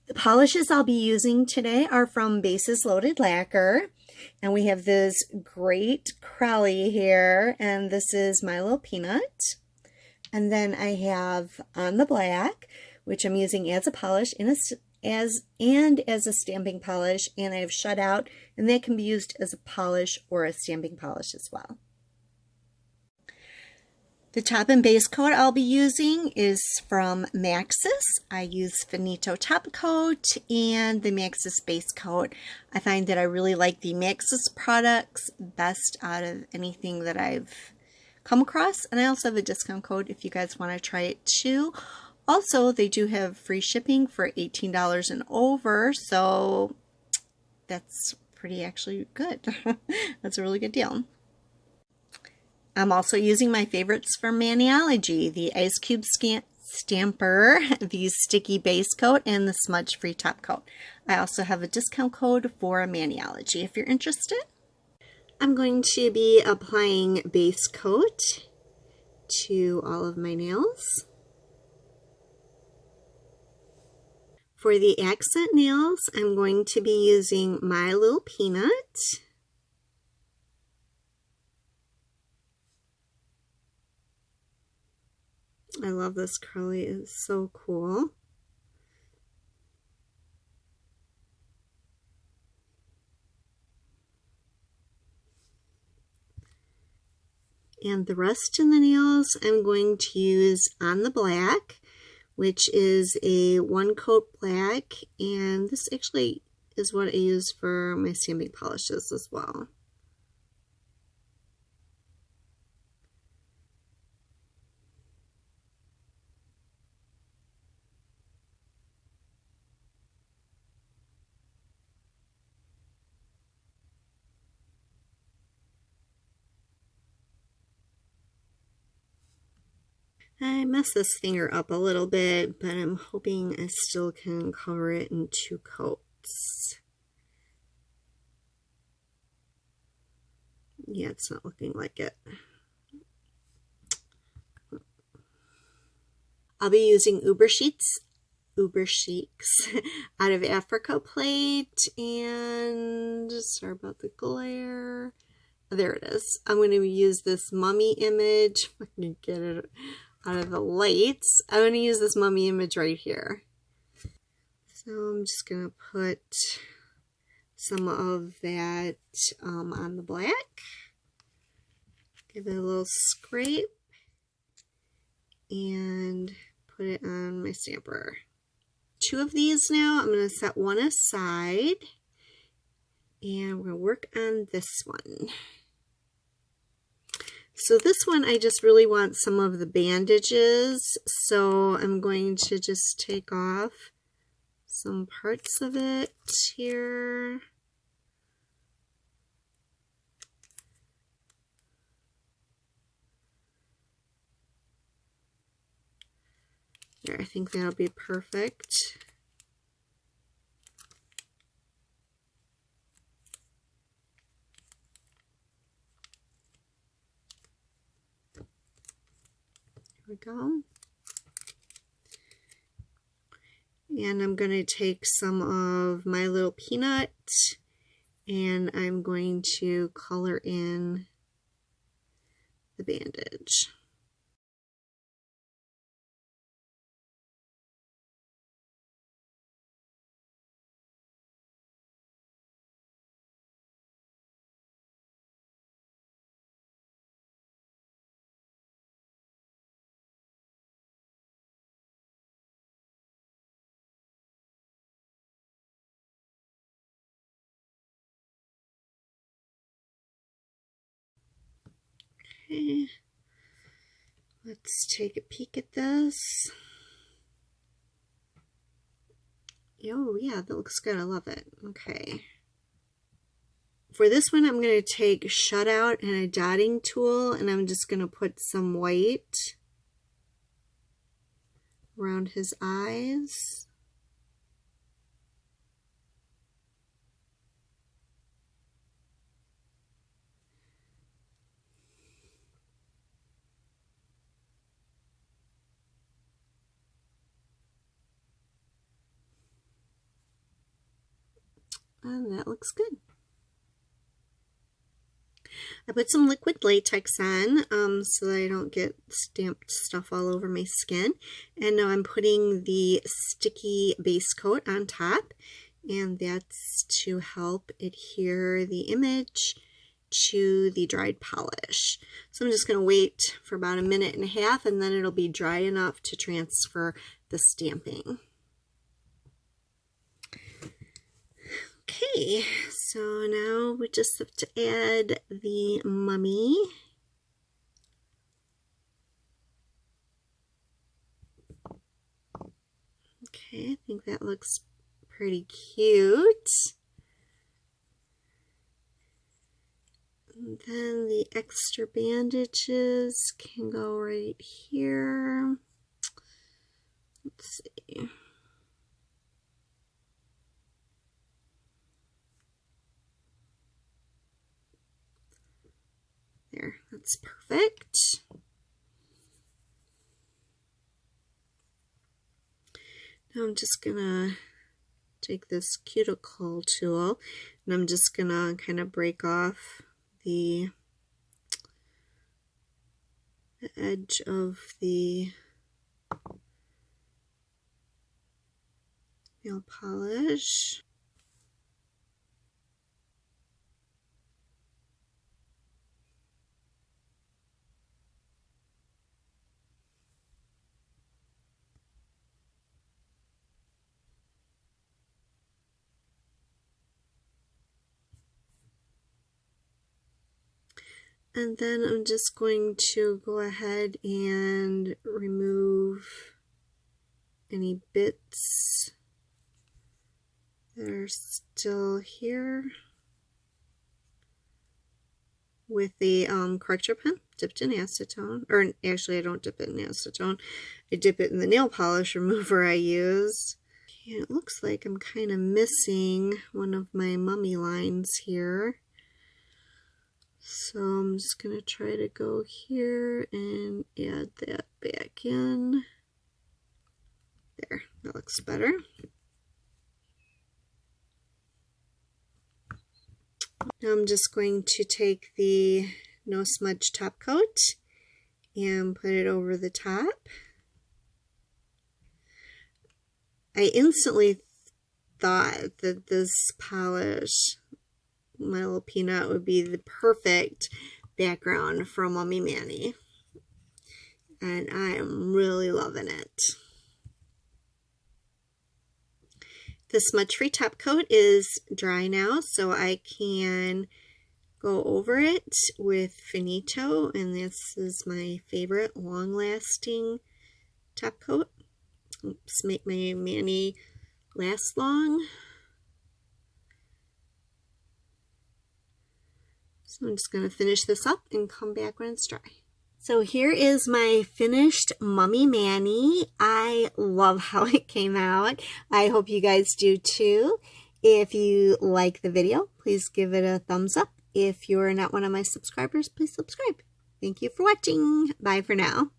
The polishes I'll be using today are from Bases Loaded Lacquer. And we have this great Crowley here, and this is My Little Peanut. And then I have On the Black, which I'm using as a polish as a stamping polish, and I have Shut Out, and that can be used as a polish or a stamping polish as well. The top and base coat I'll be using is from Maxus. I use Finito top coat and the Maxus base coat. I find that I really like the Maxus products best out of anything that I've come across. And I also have a discount code if you guys want to try it too. Also, they do have free shipping for $18 and over, so that's pretty actually good. That's a really good deal. I'm also using my favorites from Maniology, the Ice Cube Stamper, the Sticky Base Coat, and the Smudge Free Top Coat. I also have a discount code for Maniology if you're interested. I'm going to be applying base coat to all of my nails. For the accent nails, I'm going to be using My Little Peanut. I love this Crowley, it's so cool. And the rest in the nails, I'm going to use On the Black, which is a 1-coat black, and this actually is what I use for my stamping polishes as well. I messed this finger up a little bit, but I'm hoping I still can cover it in 2 coats. Yeah, it's not looking like it. I'll be using Uber Sheiks out of Africa plate, and sorry about the glare. There it is. I'm going to use this mummy image. I'm going to get it out of the lights. I'm going to use this mummy image right here. So I'm just going to put some of that on the black. Give it a little scrape and put it on my stamper. 2 of these now. I'm going to set one aside, and we're going to work on this one. So this one, I just really want some of the bandages, so I'm going to just take off some parts of it here. There, I think that'll be perfect. We go. And I'm going to take some of My Little Peanut, and I'm going to color in the bandage. Okay, let's take a peek at this. Oh yeah, that looks good. I love it. Okay. For this one, I'm going to take Shut Out and a dotting tool, and I'm just going to put some white around his eyes. And that looks good. I put some liquid latex on so that I don't get stamped stuff all over my skin. And now I'm putting the sticky base coat on top, and that's to help adhere the image to the dried polish. So I'm just going to wait for about 1.5 minutes, and then it'll be dry enough to transfer the stamping. Okay, so now we just have to add the mummy. Okay, I think that looks pretty cute. And then the extra bandages can go right here. Let's see. There, that's perfect. Now I'm just gonna take this cuticle tool and I'm just gonna kind of break off the edge of the nail polish. And then I'm just going to go ahead and remove any bits that are still here with the corrector pen dipped in acetone. Or actually, I don't dip it in acetone. I dip it in the nail polish remover I used. Okay, it looks like I'm kind of missing one of my mummy lines here. So I'm just going to try to go here and add that back in. There, that looks better. Now I'm just going to take the No Smudge top coat and put it over the top. I instantly thought that this polish, my little peanut, would be the perfect background for Mummy Manny, and I am really loving it. The smudge-free top coat is dry now, so I can go over it with Finito, and this is my favorite long-lasting top coat. Oops, make my Manny last long. So I'm just going to finish this up and come back when it's dry. So here is my finished Mummy Manny. I love how it came out. I hope you guys do too. If you like the video, please give it a thumbs up. If you're not one of my subscribers, please subscribe. Thank you for watching. Bye for now.